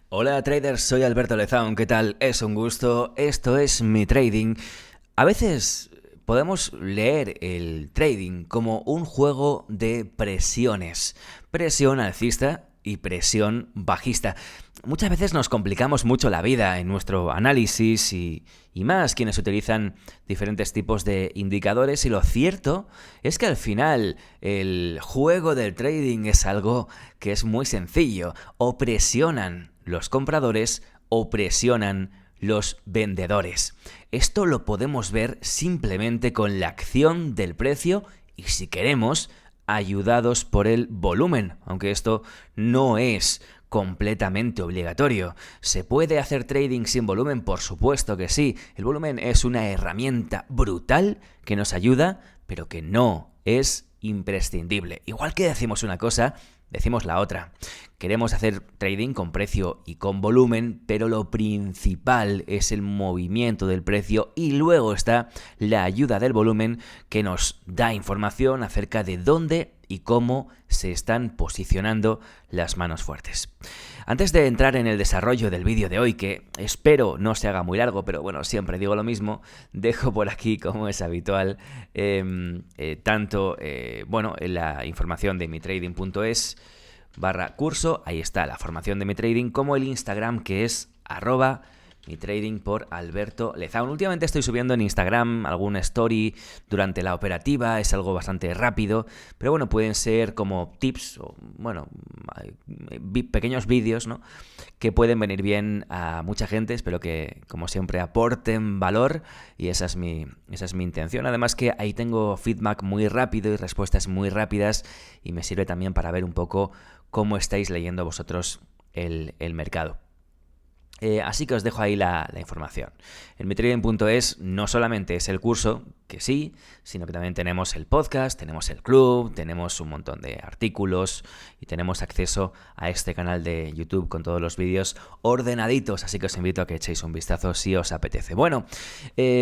Hola traders, soy Alberto Lezaun, ¿qué tal? Es un gusto, esto es Mi Trading. A veces podemos leer el trading como un juego de presiones, presión alcista y presión bajista. Muchas veces nos complicamos mucho la vida en nuestro análisis y más quienes utilizan diferentes tipos de indicadores, y lo cierto es que al final el juego del trading es algo que es muy sencillo. O presionan los compradores o presionan los vendedores. Esto lo podemos ver simplemente con la acción del precio y, si queremos, ayudados por el volumen, aunque esto no es completamente obligatorio. ¿Se puede hacer trading sin volumen? Por supuesto que sí. El volumen es una herramienta brutal que nos ayuda, pero que no es imprescindible. Igual que decimos una cosa, decimos la otra. Queremos hacer trading con precio y con volumen, pero lo principal es el movimiento del precio y luego está la ayuda del volumen, que nos da información acerca de dónde y cómo se están posicionando las manos fuertes. Antes de entrar en el desarrollo del vídeo de hoy, que espero no se haga muy largo, pero bueno, siempre digo lo mismo, dejo por aquí, como es habitual, la información de mitrading.es /curso, ahí está la formación de Mi Trading, como el Instagram, que es @mitrading por Alberto Lezaun. Últimamente estoy subiendo en Instagram algún story durante la operativa, es algo bastante rápido, pero bueno, pueden ser como tips o, bueno, pequeños vídeos, ¿no?, que pueden venir bien a mucha gente. Espero que, como siempre, aporten valor, y esa es mi intención. Además que ahí tengo feedback muy rápido y respuestas muy rápidas, y me sirve también para ver un poco cómo estáis leyendo vosotros el mercado. Así que os dejo ahí la información. En mitrading.es no solamente es el curso, que sí, sino que también tenemos el podcast, tenemos el club, tenemos un montón de artículos y tenemos acceso a este canal de YouTube con todos los vídeos ordenaditos, así que os invito a que echéis un vistazo si os apetece. Bueno,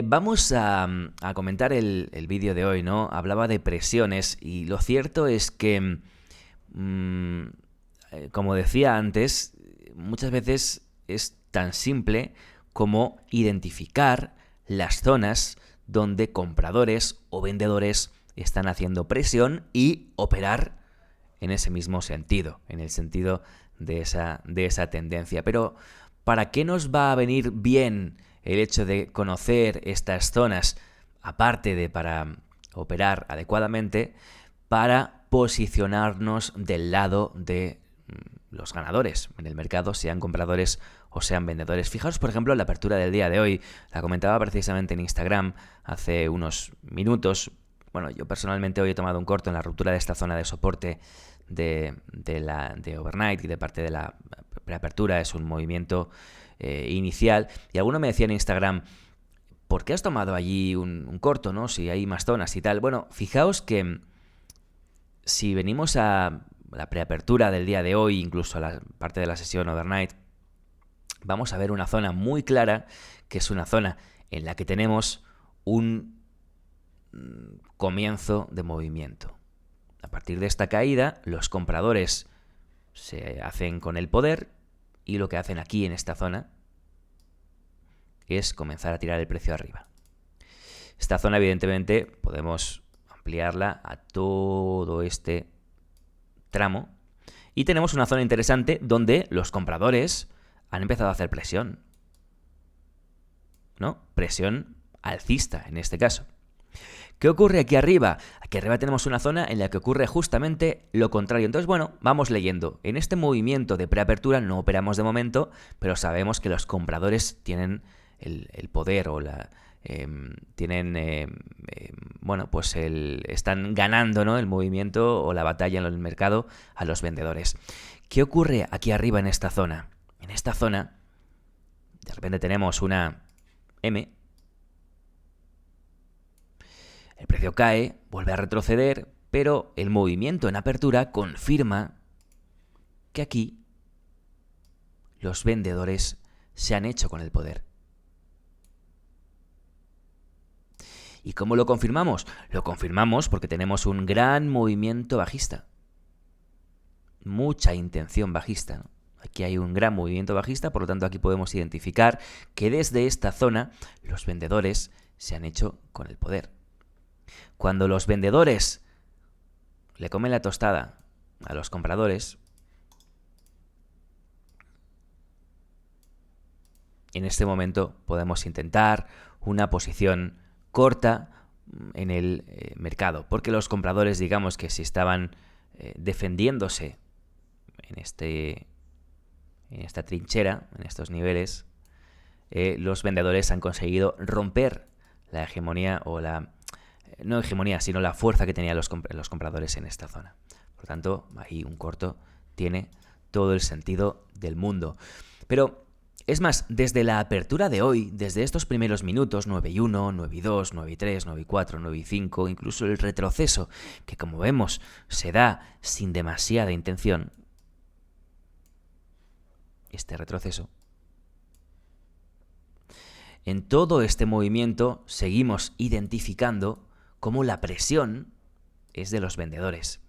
vamos a comentar el vídeo de hoy, ¿no? Hablaba de presiones y lo cierto es que, como decía antes, muchas veces es tan simple como identificar las zonas donde compradores o vendedores están haciendo presión y operar en ese mismo sentido, en el sentido de esa tendencia. Pero ¿para qué nos va a venir bien el hecho de conocer estas zonas? Aparte de para operar adecuadamente, para posicionarnos del lado de los ganadores en el mercado, sean compradores o sean vendedores. Fijaos, por ejemplo, en la apertura del día de hoy. La comentaba precisamente en Instagram hace unos minutos. Bueno, yo personalmente hoy he tomado un corto en la ruptura de esta zona de soporte de overnight y de parte de la preapertura. Es un movimiento inicial. Y alguno me decía en Instagram: ¿por qué has tomado allí un corto, no? Si hay más zonas y tal. Bueno, fijaos que si venimos a la preapertura del día de hoy, incluso a la parte de la sesión overnight, vamos a ver una zona muy clara, que es una zona en la que tenemos un comienzo de movimiento. A partir de esta caída, los compradores se hacen con el poder, y lo que hacen aquí en esta zona es comenzar a tirar el precio arriba. Esta zona, evidentemente, podemos ampliarla a todo este tramo, y tenemos una zona interesante donde los compradores han empezado a hacer presión, ¿no? Presión alcista en este caso. ¿Qué ocurre aquí arriba? Aquí arriba tenemos una zona en la que ocurre justamente lo contrario. Entonces, bueno, vamos leyendo. En este movimiento de preapertura no operamos de momento, pero sabemos que los compradores tienen el poder o están ganando, ¿no?, el movimiento o la batalla en el mercado a los vendedores. ¿Qué ocurre aquí arriba en esta zona? En esta zona, de repente tenemos una M, el precio cae, vuelve a retroceder, pero el movimiento en apertura confirma que aquí los vendedores se han hecho con el poder. ¿Y cómo lo confirmamos? Lo confirmamos porque tenemos un gran movimiento bajista. Mucha intención bajista, ¿no? Aquí hay un gran movimiento bajista, por lo tanto aquí podemos identificar que desde esta zona los vendedores se han hecho con el poder. Cuando los vendedores le comen la tostada a los compradores, en este momento podemos intentar una posición corta en el mercado, porque los compradores, digamos que si estaban defendiéndose en esta trinchera, en estos niveles, los vendedores han conseguido romper la hegemonía o no hegemonía, sino la fuerza que tenían los compradores en esta zona. Por lo tanto, ahí un corto tiene todo el sentido del mundo. Pero es más, desde la apertura de hoy, desde estos primeros minutos, 9:1, 9:2, 9:3, 9:4, 9:5, incluso el retroceso, que como vemos se da sin demasiada intención, este retroceso, en todo este movimiento seguimos identificando cómo la presión es de los vendedores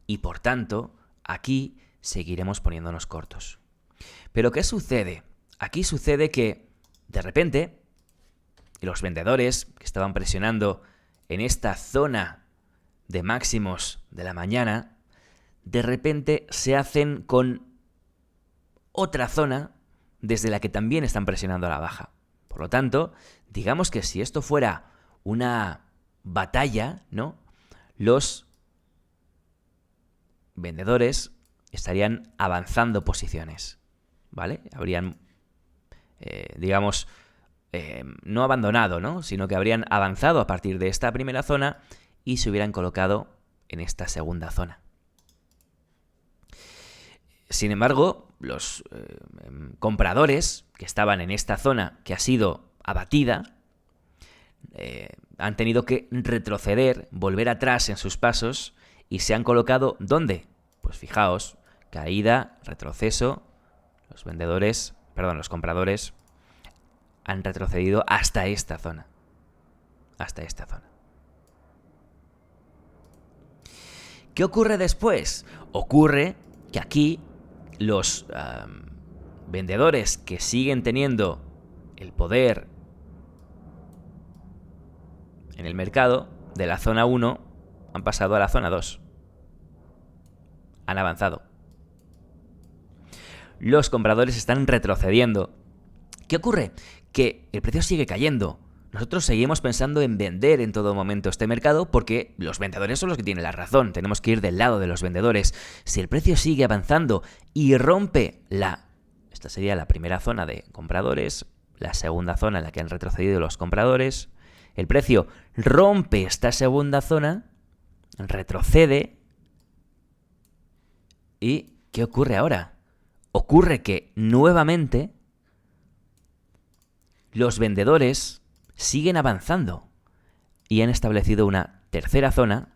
y por tanto aquí seguiremos poniéndonos cortos. Pero ¿qué sucede? Aquí sucede que de repente los vendedores que estaban presionando en esta zona de máximos de la mañana, de repente se hacen con otra zona desde la que también están presionando a la baja. Por lo tanto, digamos que si esto fuera una batalla, ¿no? Los vendedores estarían avanzando posiciones, ¿vale? Habrían, no abandonado, ¿no? Sino que habrían avanzado a partir de esta primera zona y se hubieran colocado en esta segunda zona. Sin embargo, los compradores que estaban en esta zona que ha sido abatida han tenido que retroceder, volver atrás en sus pasos y se han colocado ¿dónde? Pues fijaos, caída, retroceso, los compradores han retrocedido hasta esta zona. Hasta esta zona. ¿Qué ocurre después? Ocurre que aquí los vendedores que siguen teniendo el poder en el mercado de la zona 1 han pasado a la zona 2. Han avanzado. Los compradores están retrocediendo. ¿Qué ocurre? Que el precio sigue cayendo. Nosotros seguimos pensando en vender en todo momento este mercado porque los vendedores son los que tienen la razón. Tenemos que ir del lado de los vendedores. Si el precio sigue avanzando y rompe esta sería la primera zona de compradores, la segunda zona en la que han retrocedido los compradores, el precio rompe esta segunda zona, retrocede y ¿qué ocurre ahora? Ocurre que nuevamente los vendedores siguen avanzando y han establecido una tercera zona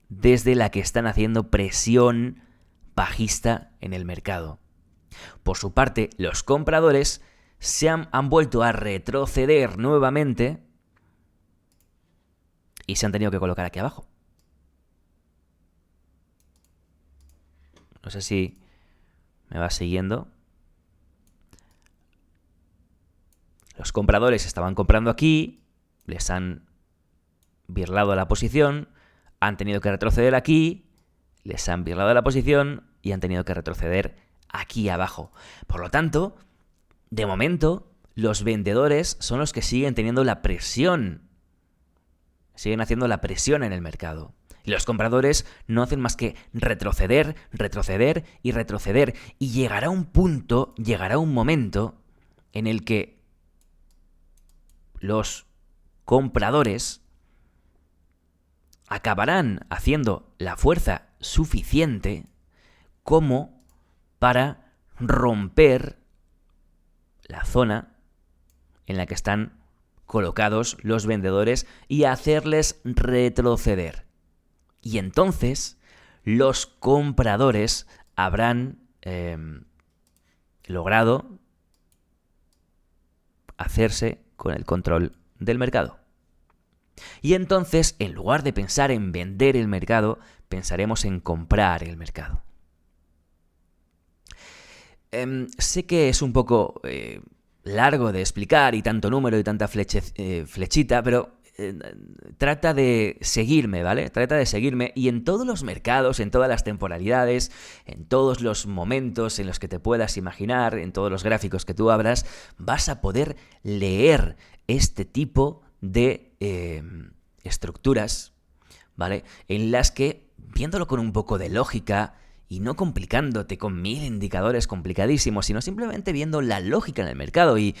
desde la que están haciendo presión bajista en el mercado. Por su parte, los compradores han vuelto a retroceder nuevamente y se han tenido que colocar aquí abajo. No sé si me vas siguiendo. Los compradores estaban comprando aquí, les han birlado la posición, han tenido que retroceder aquí, les han birlado la posición y han tenido que retroceder aquí abajo. Por lo tanto, de momento, los vendedores son los que siguen teniendo la presión, siguen haciendo la presión en el mercado. Y los compradores no hacen más que retroceder, retroceder y retroceder. Y llegará un punto, llegará un momento en el que los compradores acabarán haciendo la fuerza suficiente como para romper la zona en la que están colocados los vendedores y hacerles retroceder. Y entonces los compradores habrán logrado hacerse con el control del mercado. Y entonces, en lugar de pensar en vender el mercado, pensaremos en comprar el mercado. Sé que es un poco largo de explicar y tanto número y tanta flechita, pero trata de seguirme, ¿vale? Trata de seguirme y en todos los mercados, en todas las temporalidades, en todos los momentos en los que te puedas imaginar, en todos los gráficos que tú abras, vas a poder leer este tipo de estructuras, ¿vale? En las que, viéndolo con un poco de lógica y no complicándote con 1000 indicadores complicadísimos, sino simplemente viendo la lógica en el mercado y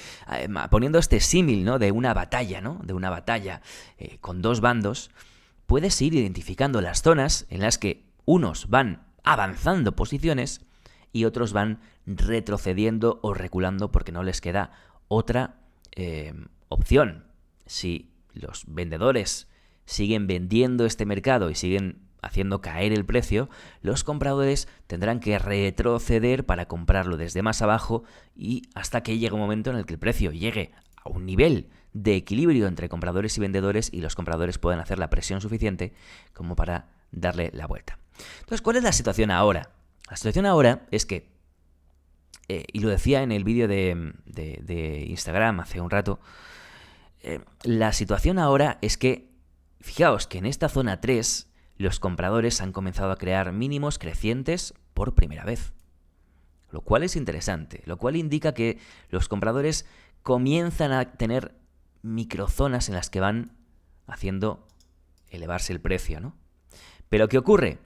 poniendo este símil, ¿no? De una batalla, ¿no? De una batalla con dos bandos, puedes ir identificando las zonas en las que unos van avanzando posiciones y otros van retrocediendo o reculando porque no les queda otra opción. Si los vendedores siguen vendiendo este mercado y siguen haciendo caer el precio, los compradores tendrán que retroceder para comprarlo desde más abajo y hasta que llegue un momento en el que el precio llegue a un nivel de equilibrio entre compradores y vendedores y los compradores puedan hacer la presión suficiente como para darle la vuelta. Entonces, ¿cuál es la situación ahora? La situación ahora es que, y lo decía en el vídeo de Instagram hace un rato, la situación ahora es que, fijaos que en esta zona 3 los compradores han comenzado a crear mínimos crecientes por primera vez. Lo cual es interesante, lo cual indica que los compradores comienzan a tener microzonas en las que van haciendo elevarse el precio, ¿no? Pero ¿qué ocurre?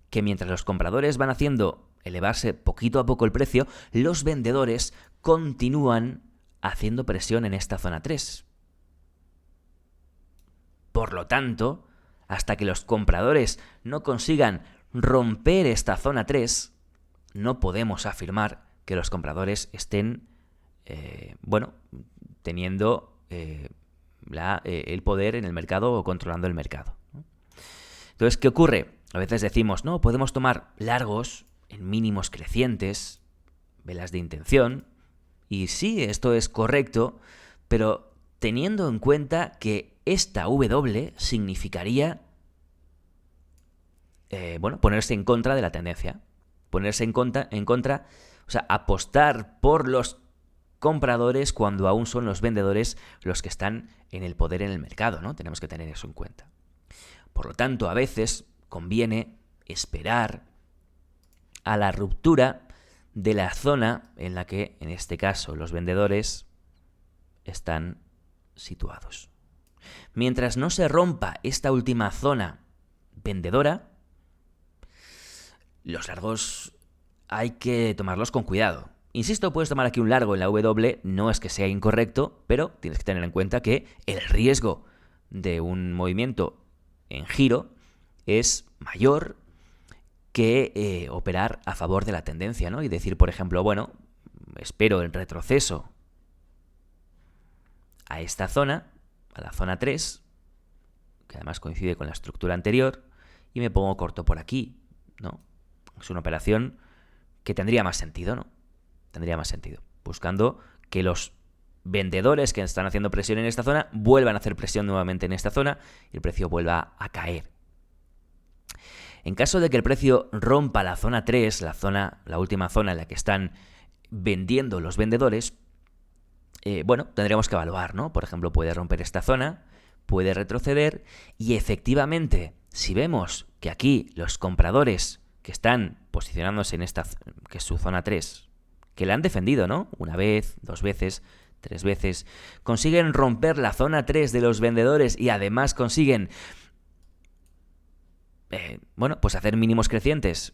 Que mientras los compradores van haciendo elevarse poquito a poco el precio, los vendedores continúan haciendo presión en esta zona 3. Por lo tanto, hasta que los compradores no consigan romper esta zona 3, no podemos afirmar que los compradores estén, teniendo el poder en el mercado o controlando el mercado. Entonces, ¿qué ocurre? A veces decimos, no, podemos tomar largos en mínimos crecientes, velas de intención, y sí, esto es correcto, pero teniendo en cuenta que esta W significaría, ponerse en contra de la tendencia. Ponerse en contra, o sea, apostar por los compradores cuando aún son los vendedores los que están en el poder en el mercado, ¿no? Tenemos que tener eso en cuenta. Por lo tanto, a veces conviene esperar a la ruptura de la zona en la que, en este caso, los vendedores están situados. Mientras no se rompa esta última zona vendedora, los largos hay que tomarlos con cuidado. Insisto, puedes tomar aquí un largo en la W, no es que sea incorrecto, pero tienes que tener en cuenta que el riesgo de un movimiento en giro es mayor que operar a favor de la tendencia, ¿no? Y decir, por ejemplo, espero el retroceso a esta zona, a la zona 3, que además coincide con la estructura anterior, y me pongo corto por aquí, ¿no? Es una operación que tendría más sentido, ¿no? Tendría más sentido. Buscando que los vendedores que están haciendo presión en esta zona vuelvan a hacer presión nuevamente en esta zona y el precio vuelva a caer. En caso de que el precio rompa la zona 3, la última zona en la que están vendiendo los vendedores, tendremos que evaluar, ¿no? Por ejemplo, puede romper esta zona, puede retroceder y efectivamente, si vemos que aquí los compradores que están posicionándose en esta, que es su zona 3, que la han defendido, ¿no? Una vez, 2 veces, 3 veces, consiguen romper la zona 3 de los vendedores y además consiguen, hacer mínimos crecientes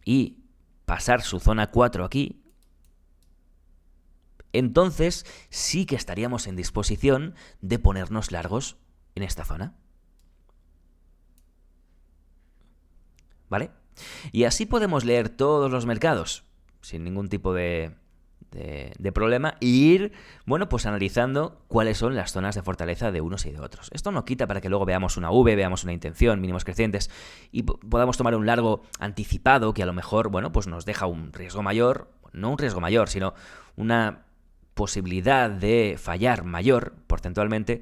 y pasar su zona 4 aquí, entonces sí que estaríamos en disposición de ponernos largos en esta zona. ¿Vale? Y así podemos leer todos los mercados sin ningún tipo de problema e ir, analizando cuáles son las zonas de fortaleza de unos y de otros. Esto no quita para que luego veamos una V, veamos una intención, mínimos crecientes y podamos tomar un largo anticipado que a lo mejor, nos deja un riesgo mayor, no un riesgo mayor, sino una posibilidad de fallar mayor porcentualmente,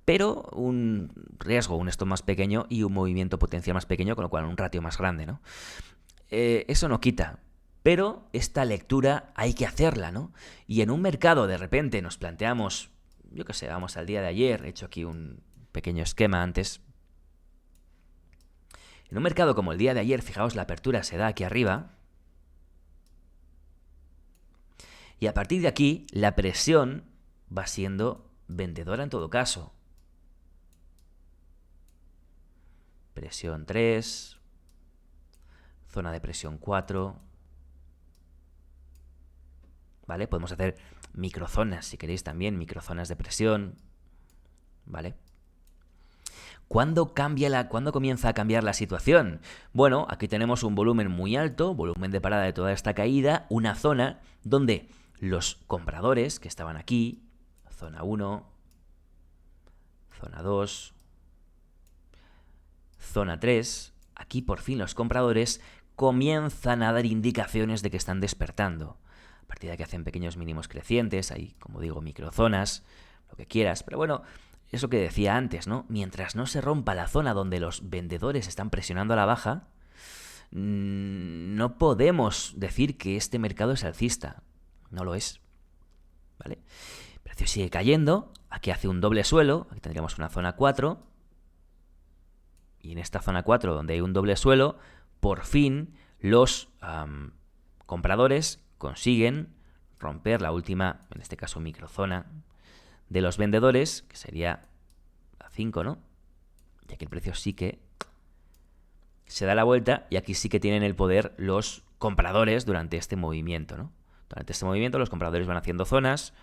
pero un riesgo, un stop más pequeño y un movimiento potencial más pequeño, con lo cual un ratio más grande, ¿no? Eso no quita Pero esta lectura hay que hacerla, ¿no? Y en un mercado de repente nos planteamos, yo qué sé, vamos al día de ayer, he hecho aquí un pequeño esquema antes. En un mercado como el día de ayer, fijaos, la apertura se da aquí arriba. Y a partir de aquí, la presión va siendo vendedora en todo caso. Presión 3, zona de presión 4, ¿vale? Podemos hacer microzonas, si queréis también, microzonas de presión, ¿vale? ¿Cuándo comienza a cambiar la situación? Bueno, aquí tenemos un volumen muy alto, volumen de parada de toda esta caída, una zona donde los compradores que estaban aquí, zona 1, zona 2, zona 3, aquí por fin los compradores comienzan a dar indicaciones de que están despertando. A partir de aquí hacen pequeños mínimos crecientes, hay, como digo, microzonas, lo que quieras, pero bueno, eso que decía antes, ¿no? Mientras no se rompa la zona donde los vendedores están presionando a la baja, no podemos decir que este mercado es alcista. No lo es. ¿Vale? El precio sigue cayendo. Aquí hace un doble suelo. Aquí tendríamos una zona 4. Y en esta zona 4, donde hay un doble suelo, por fin los compradores consiguen romper la última, en este caso microzona, de los vendedores, que sería a 5, ¿no? Y aquí el precio sí que se da la vuelta y aquí sí que tienen el poder los compradores durante este movimiento, ¿no? Durante este movimiento los compradores van haciendo zonas,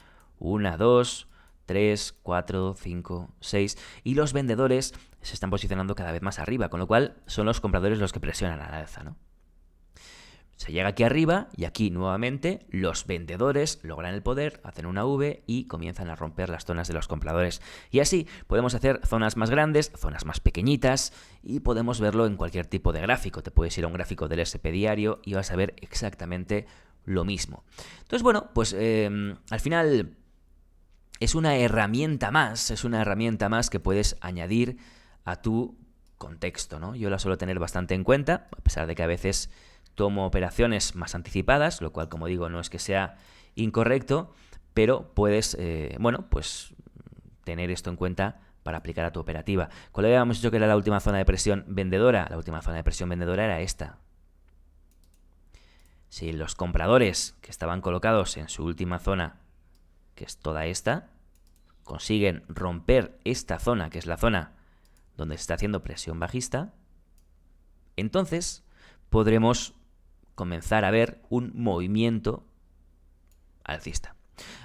1, 2, 3, 4, 5, 6, y los vendedores se están posicionando cada vez más arriba, con lo cual son los compradores los que presionan a la alza, ¿no? Se llega aquí arriba y aquí nuevamente los vendedores logran el poder, hacen una V y comienzan a romper las zonas de los compradores. Y así podemos hacer zonas más grandes, zonas más pequeñitas y podemos verlo en cualquier tipo de gráfico. Te puedes ir a un gráfico del SP diario y vas a ver exactamente lo mismo. Entonces, bueno, pues al final es una herramienta más que puedes añadir a tu contexto, ¿no? Yo la suelo tener bastante en cuenta, a pesar de que a veces tomo operaciones más anticipadas, lo cual, como digo, no es que sea incorrecto, pero puedes, pues tener esto en cuenta para aplicar a tu operativa. ¿Cuál habíamos dicho que era la última zona de presión vendedora? La última zona de presión vendedora era esta. Si los compradores que estaban colocados en su última zona, que es toda esta, consiguen romper esta zona, que es la zona donde se está haciendo presión bajista, entonces podremos comenzar a ver un movimiento alcista.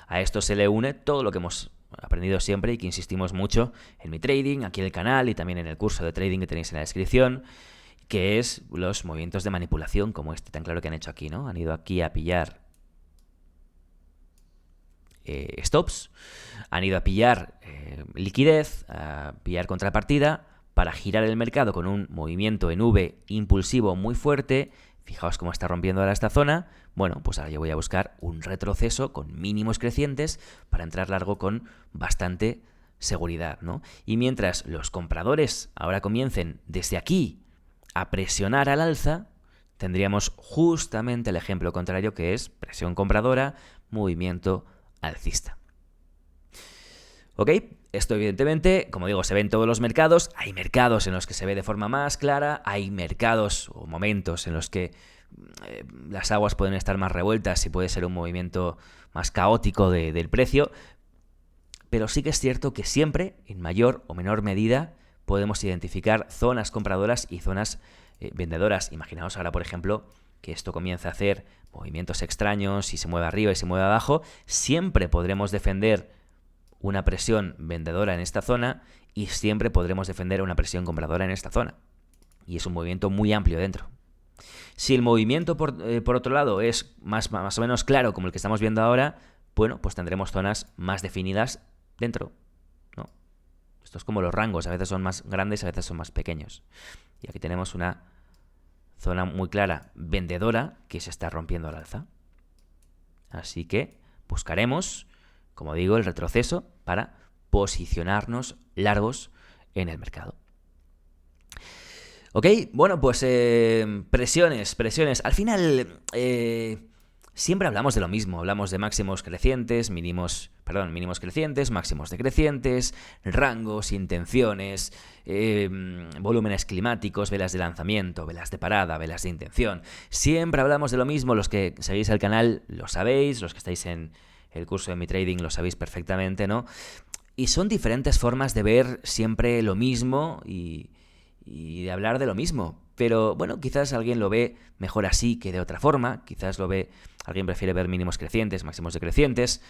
A esto se le une todo lo que hemos aprendido siempre y que insistimos mucho en mi trading, aquí en el canal y también en el curso de trading que tenéis en la descripción, que es los movimientos de manipulación como este tan claro que han hecho aquí, ¿no? Han ido aquí a pillar stops, han ido a pillar liquidez, a pillar contrapartida para girar el mercado con un movimiento en V impulsivo muy fuerte. Fijaos cómo está rompiendo ahora esta zona. Bueno, pues ahora yo voy a buscar un retroceso con mínimos crecientes para entrar largo con bastante seguridad, ¿no? Y mientras los compradores ahora comiencen desde aquí a presionar al alza, tendríamos justamente el ejemplo contrario, que es presión compradora, movimiento alcista. ¿Ok? Esto evidentemente, como digo, se ve en todos los mercados. Hay mercados en los que se ve de forma más clara, hay mercados o momentos en los que las aguas pueden estar más revueltas y puede ser un movimiento más caótico del precio, pero sí que es cierto que siempre, en mayor o menor medida, podemos identificar zonas compradoras y zonas vendedoras. Imaginaos ahora, por ejemplo, que esto comienza a hacer movimientos extraños y se mueve arriba y se mueve abajo. Siempre podremos defender una presión vendedora en esta zona y siempre podremos defender una presión compradora en esta zona. Y es un movimiento muy amplio dentro. Si el movimiento, por otro lado, es más o menos claro como el que estamos viendo ahora, bueno, pues tendremos zonas más definidas dentro, ¿no? Esto es como los rangos, a veces son más grandes, a veces son más pequeños. Y aquí tenemos una zona muy clara vendedora que se está rompiendo al alza. Así que buscaremos, como digo, el retroceso para posicionarnos largos en el mercado. Ok, bueno, pues presiones. Al final, siempre hablamos de lo mismo. Hablamos de máximos crecientes, mínimos crecientes, máximos decrecientes, rangos, intenciones, volúmenes climáticos, velas de lanzamiento, velas de parada, velas de intención. Siempre hablamos de lo mismo. Los que seguís el canal lo sabéis, los que estáis en el curso de Mi Trading lo sabéis perfectamente, ¿no? Y son diferentes formas de ver siempre lo mismo y de hablar de lo mismo. Pero bueno, quizás alguien lo ve mejor así que de otra forma. Quizás alguien prefiere ver mínimos crecientes, máximos decrecientes,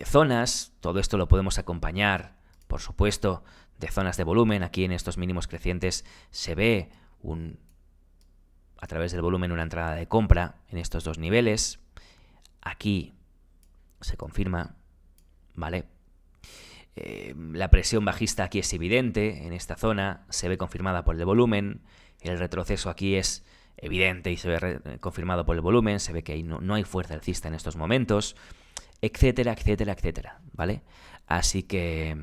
zonas. Todo esto lo podemos acompañar, por supuesto, de zonas de volumen. Aquí en estos mínimos crecientes se ve a través del volumen una entrada de compra en estos dos niveles. Aquí se confirma, ¿vale? La presión bajista aquí es evidente, en esta zona se ve confirmada por el volumen, el retroceso aquí es evidente y se ve confirmado por el volumen, se ve que no hay fuerza alcista en estos momentos, etcétera, etcétera, etcétera, ¿vale? Así que,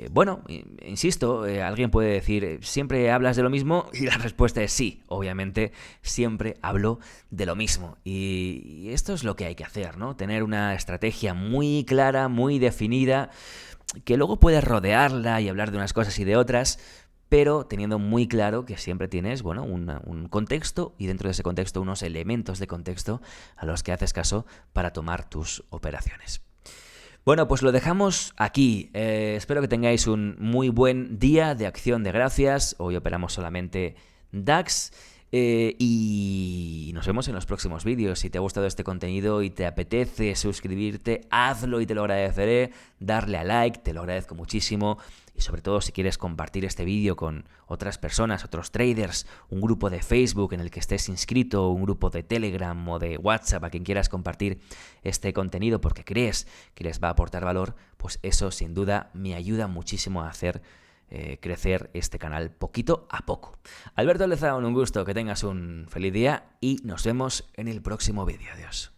bueno, insisto, alguien puede decir, ¿siempre hablas de lo mismo? Y la respuesta es sí, obviamente, siempre hablo de lo mismo. Y esto es lo que hay que hacer, ¿no? Tener una estrategia muy clara, muy definida, que luego puedes rodearla y hablar de unas cosas y de otras, pero teniendo muy claro que siempre tienes, bueno, un contexto y dentro de ese contexto unos elementos de contexto a los que haces caso para tomar tus operaciones. Bueno, pues lo dejamos aquí. Espero que tengáis un muy buen día de Acción de Gracias. Hoy operamos solamente DAX. Y nos vemos en los próximos vídeos. Si te ha gustado este contenido y te apetece suscribirte, hazlo y te lo agradeceré. Darle a like, te lo agradezco muchísimo. Y sobre todo si quieres compartir este vídeo con otras personas, otros traders, un grupo de Facebook en el que estés inscrito, un grupo de Telegram o de WhatsApp a quien quieras compartir este contenido porque crees que les va a aportar valor, pues eso sin duda me ayuda muchísimo a hacer crecer este canal poquito a poco. Alberto Lezaun, un gusto, que tengas un feliz día y nos vemos en el próximo vídeo. Adiós.